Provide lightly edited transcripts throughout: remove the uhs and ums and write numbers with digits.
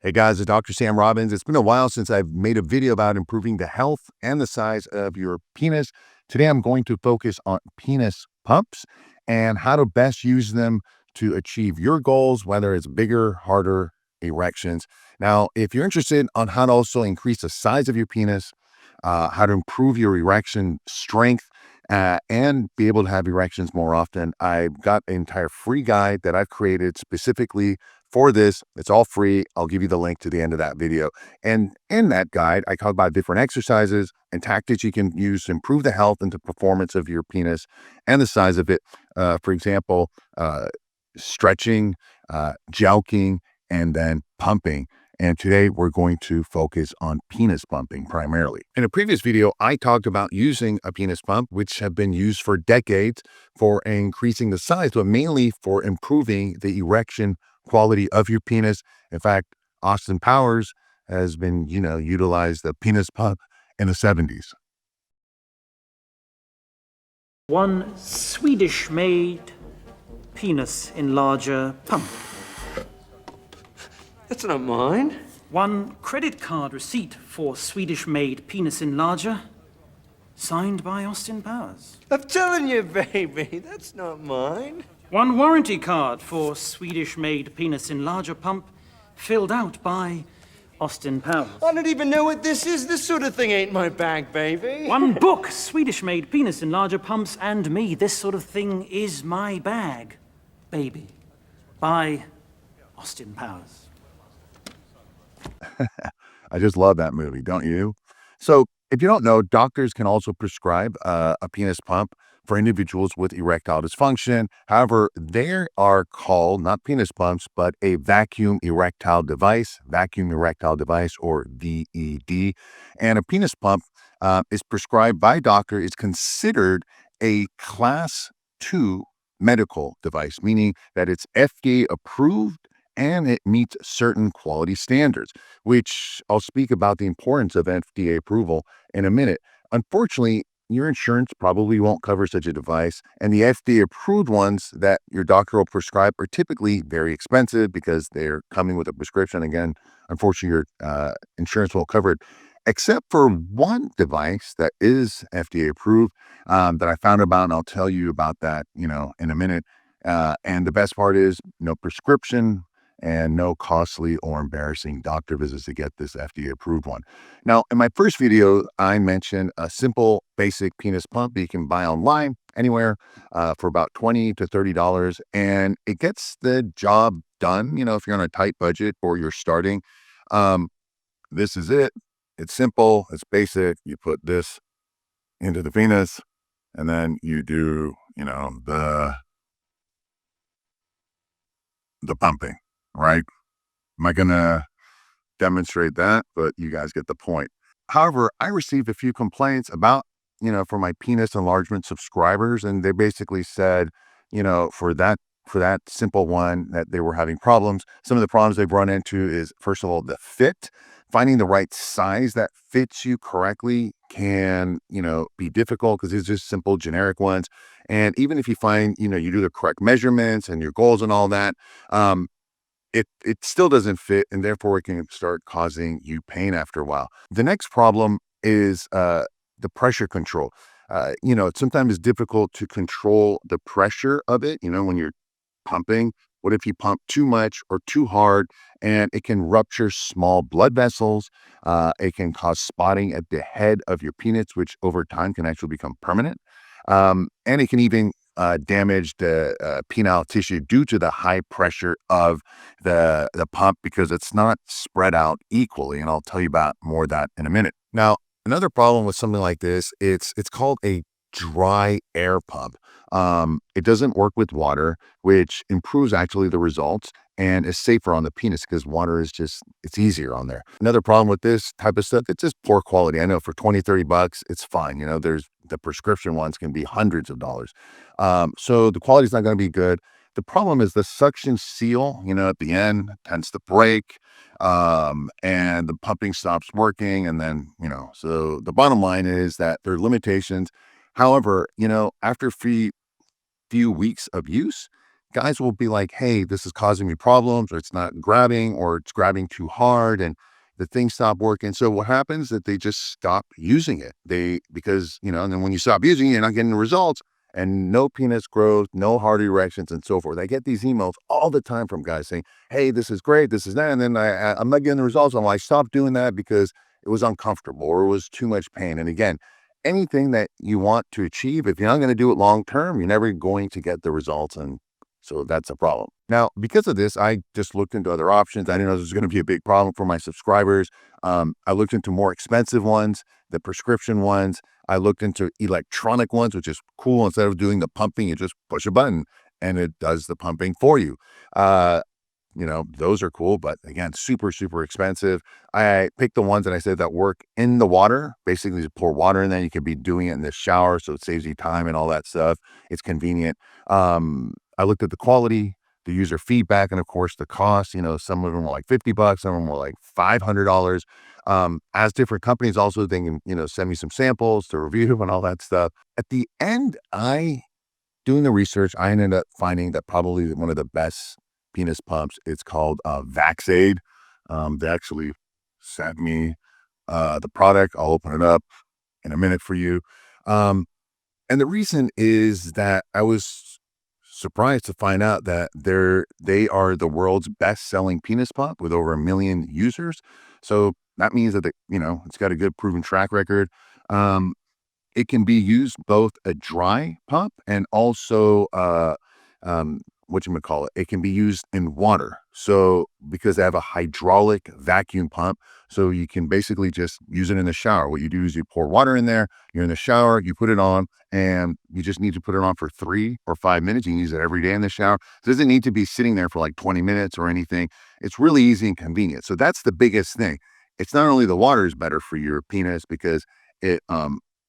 Hey guys, it's Dr. Sam Robbins. It's been a while since I've made a video about improving the health and the size of your penis. Today I'm going to focus on penis pumps and how to best use them to achieve your goals, whether it's bigger, harder erections. Now, if you're interested on how to also increase the size of your penis, how to improve your erection strength, and be able to have erections more often, I've got an entire free guide that I've created specifically for this. It's all free. I'll give you the link to the end of that video. And in that guide, I talk about different exercises and tactics you can use to improve the health and the performance of your penis and the size of it. For example, stretching, jelquing, and then pumping. And today we're going to focus on penis pumping primarily. In a previous video, I talked about using a penis pump, which have been used for decades for increasing the size, but mainly for improving the erection quality of your penis. In fact, Austin Powers has been, utilized the penis pump in the 70s. One Swedish-made penis enlarger pump. That's not mine. One credit card receipt for Swedish-made penis enlarger, signed by Austin Powers. I'm telling you, baby, that's not mine. One warranty card for Swedish-made penis enlarger pump, filled out by Austin Powers. I don't even know what this is. This sort of thing ain't my bag, baby. One book, Swedish-made penis enlarger pumps and me. This sort of thing is my bag, baby, by Austin Powers. I just love that movie, don't you? So if you don't know, doctors can also prescribe a penis pump for individuals with erectile dysfunction. However, they are called not penis pumps, but a vacuum erectile device, or VED. And a penis pump is prescribed by a doctor, is considered a class 2 medical device, meaning that it's FDA approved and it meets certain quality standards, which I'll speak about the importance of FDA approval in a minute. Unfortunately, your insurance probably won't cover such a device, and the FDA approved ones that your doctor will prescribe are typically very expensive because they're coming with a prescription. Again, unfortunately, your insurance won't cover it, except for one device that is FDA approved that I found about, and I'll tell you about that, in a minute. And the best part is no prescription and no costly or embarrassing doctor visits to get this FDA approved one. Now, in my first video, I mentioned a simple basic penis pump that you can buy online anywhere for about $20 to $30. And it gets the job done, if you're on a tight budget or you're starting. This is it. It's simple. It's basic. You put this into the penis and then you do, the pumping, right? I'm not going to demonstrate that, but you guys get the point. However, I received a few complaints about, for my penis enlargement subscribers, and they basically said, for that simple one that they were having problems. Some of the problems they've run into is, first of all, the fit. Finding the right size that fits you correctly can, be difficult because it's just simple generic ones. And even if you find, you do the correct measurements and your goals and all that, it still doesn't fit, and therefore it can start causing you pain after a while. The next problem is the pressure control. It's sometimes difficult to control the pressure of it, when you're pumping. What if you pump too much or too hard, and it can rupture small blood vessels? It can cause spotting at the head of your penis, which over time can actually become permanent. And it can even damage the penile tissue due to the high pressure of the pump because it's not spread out equally. And I'll tell you about more of that in a minute. Now, another problem with something like this, it's called a dry air pump. It doesn't work with water, which improves actually the results and is safer on the penis because water is it's easier on there. Another problem with this type of stuff, it's just poor quality. I know for 20, 30 bucks, it's fine. There's the prescription ones can be hundreds of dollars. So the quality is not going to be good. The problem is the suction seal, at the end tends to break, and the pumping stops working. And then, so the bottom line is that there are limitations. However, after few weeks of use, guys will be like, hey, this is causing me problems, or it's not grabbing, or it's grabbing too hard, and the thing stopped working. So what happens is that they just stop using it. Because, and then when you stop using it, you're not getting the results, and no penis growth, no hard erections, and so forth. I get these emails all the time from guys saying, hey, this is great, this is that. And then I'm not getting the results. I stopped doing that because it was uncomfortable or it was too much pain. And again, anything that you want to achieve, if you're not going to do it long term, you're never going to get the results. And so that's a problem. Now, because of this, I just looked into other options. I didn't know this was going to be a big problem for my subscribers. I looked into more expensive ones, the prescription ones. I looked into electronic ones, which is cool. Instead of doing the pumping, you just push a button and it does the pumping for you. Those are cool, but again, super, super expensive. I picked the ones that I said that work in the water. Basically, you pour water in there. You could be doing it in the shower, so it saves you time and all that stuff. It's convenient. I looked at the quality, the user feedback, and of course the cost. Some of them were like $50, some of them were like $500. As different companies also, they can, send me some samples to review and all that stuff. At the end, doing the research, I ended up finding that probably one of the best penis pumps, it's called Vacade. They actually sent me the product. I'll open it up in a minute for you. And the reason is that I was surprised to find out that they are the world's best-selling penis pump with over 1 million users. So that means that it's got a good proven track record. It can be used both a dry pump and also whatchamacallit, it can be used in water. So because they have a hydraulic vacuum pump, so you can basically just use it in the shower. What you do is you pour water in there, you're in the shower, you put it on, and you just need to put it on for 3 or 5 minutes. You can use it every day in the shower. It doesn't need to be sitting there for like 20 minutes or anything. It's really easy and convenient. So that's the biggest thing. It's not only the water is better for your penis because it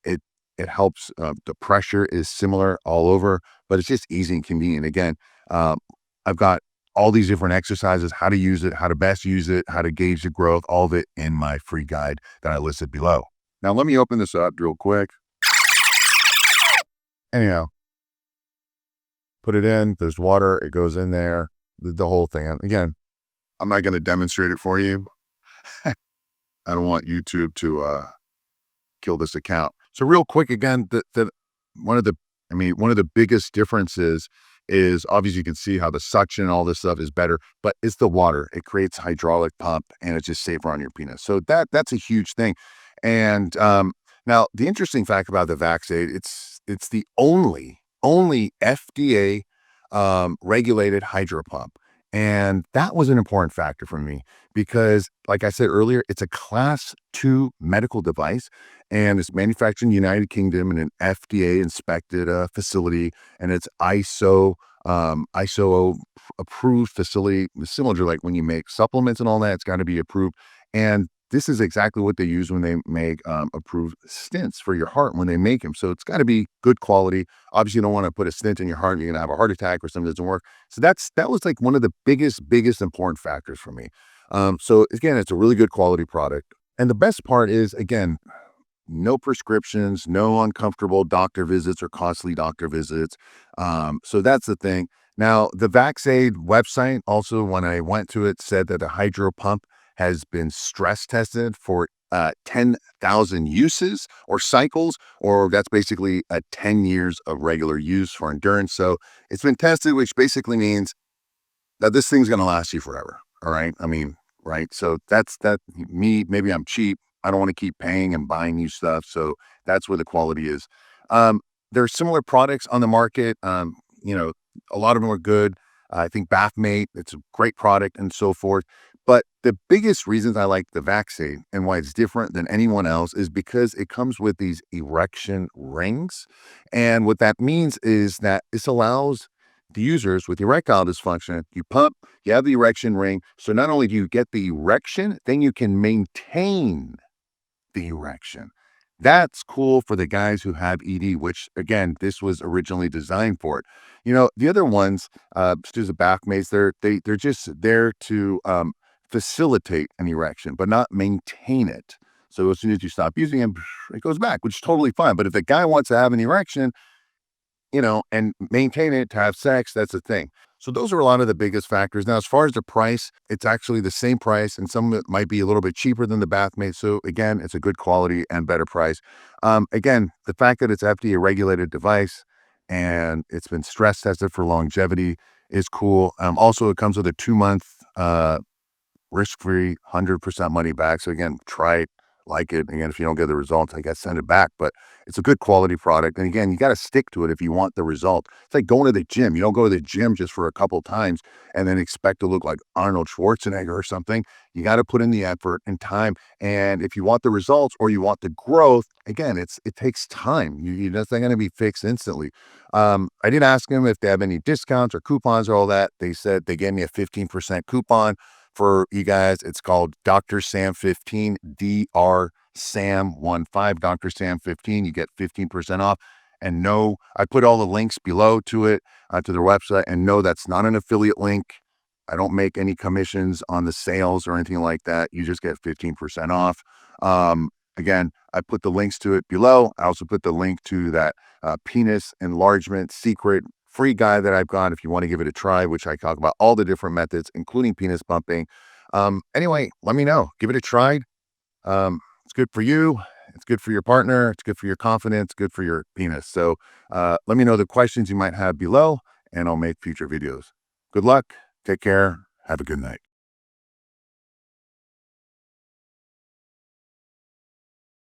it it helps. The pressure is similar all over, but it's just easy and convenient. Again, uh, I've got all these different exercises, how to use it, how to best use it, how to gauge the growth, all of it in my free guide that I listed below. Now, let me open this up real quick. Anyhow, put it in, there's water, it goes in there, the whole thing. Again, I'm not going to demonstrate it for you. I don't want YouTube to kill this account. So real quick, again, one of the biggest differences is obviously you can see how the suction and all this stuff is better, but it's the water. It creates hydraulic pump and it's just safer on your penis. So that's a huge thing. And now the interesting fact about the Vacade, it's the only FDA regulated hydro pump. And that was an important factor for me because, like I said earlier, it's a class 2 medical device and it's manufactured in the United Kingdom in an FDA inspected facility, and it's ISO approved facility, similar to like when you make supplements and all that, it's got to be approved. And this is exactly what they use when they make approved stents for your heart when they make them. So it's got to be good quality. Obviously, you don't want to put a stent in your heart, you're going to have a heart attack or something that doesn't work. So that was like one of the biggest important factors for me. So again, it's a really good quality product. And the best part is, again, no prescriptions, no uncomfortable doctor visits or costly doctor visits. So that's the thing. Now, the Vacade website also, when I went to it, said that the hydro pump has been stress tested for 10,000 uses or cycles, or that's basically 10 years of regular use for endurance. So it's been tested, which basically means that this thing's going to last you forever. All right. I mean, right. So that's that. Maybe I'm cheap. I don't want to keep paying and buying new stuff. So that's where the quality is. There are similar products on the market. A lot of them are good. I think Bathmate, it's a great product and so forth. But the biggest reasons I like the Vacade and why it's different than anyone else is because it comes with these erection rings. And what that means is that this allows the users with erectile dysfunction, you pump, you have the erection ring. So not only do you get the erection, then you can maintain the erection. That's cool for the guys who have ED, which again, this was originally designed for it. The other ones, such as the Bathmates, they're just there to facilitate an erection, but not maintain it. So as soon as you stop using it goes back, which is totally fine. But if the guy wants to have an erection, and maintain it to have sex, that's the thing. So those are a lot of the biggest factors. Now, as far as the price, it's actually the same price, and some of it might be a little bit cheaper than the Bathmate. So again, it's a good quality and better price. Again, the fact that it's FDA regulated device and it's been stress tested for longevity is cool. Also, it comes with a 2-month risk-free, 100% money back. So again, try it, like it. Again, if you don't get the results, I guess send it back. But it's a good quality product. And again, you got to stick to it if you want the result. It's like going to the gym. You don't go to the gym just for a couple times and then expect to look like Arnold Schwarzenegger or something. You got to put in the effort and time. And if you want the results or you want the growth, again, it takes time. That's not going to be fixed instantly. I did ask them if they have any discounts or coupons or all that. They said they gave me a 15% coupon for you guys. It's called Dr. Sam 15, Dr. Sam 15, Dr. Sam 15. You get 15% off. And no, I put all the links below to it, to their website. And no, that's not an affiliate link. I don't make any commissions on the sales or anything like that. You just get 15% off. Again, I put the links to it below. I also put the link to that penis enlargement secret free guide that I've got if you want to give it a try, which I talk about all the different methods, including penis pumping. Anyway, let me know. Give it a try. It's good for you. It's good for your partner. It's good for your confidence. Good for your penis. So let me know the questions you might have below, and I'll make future videos. Good luck. Take care. Have a good night.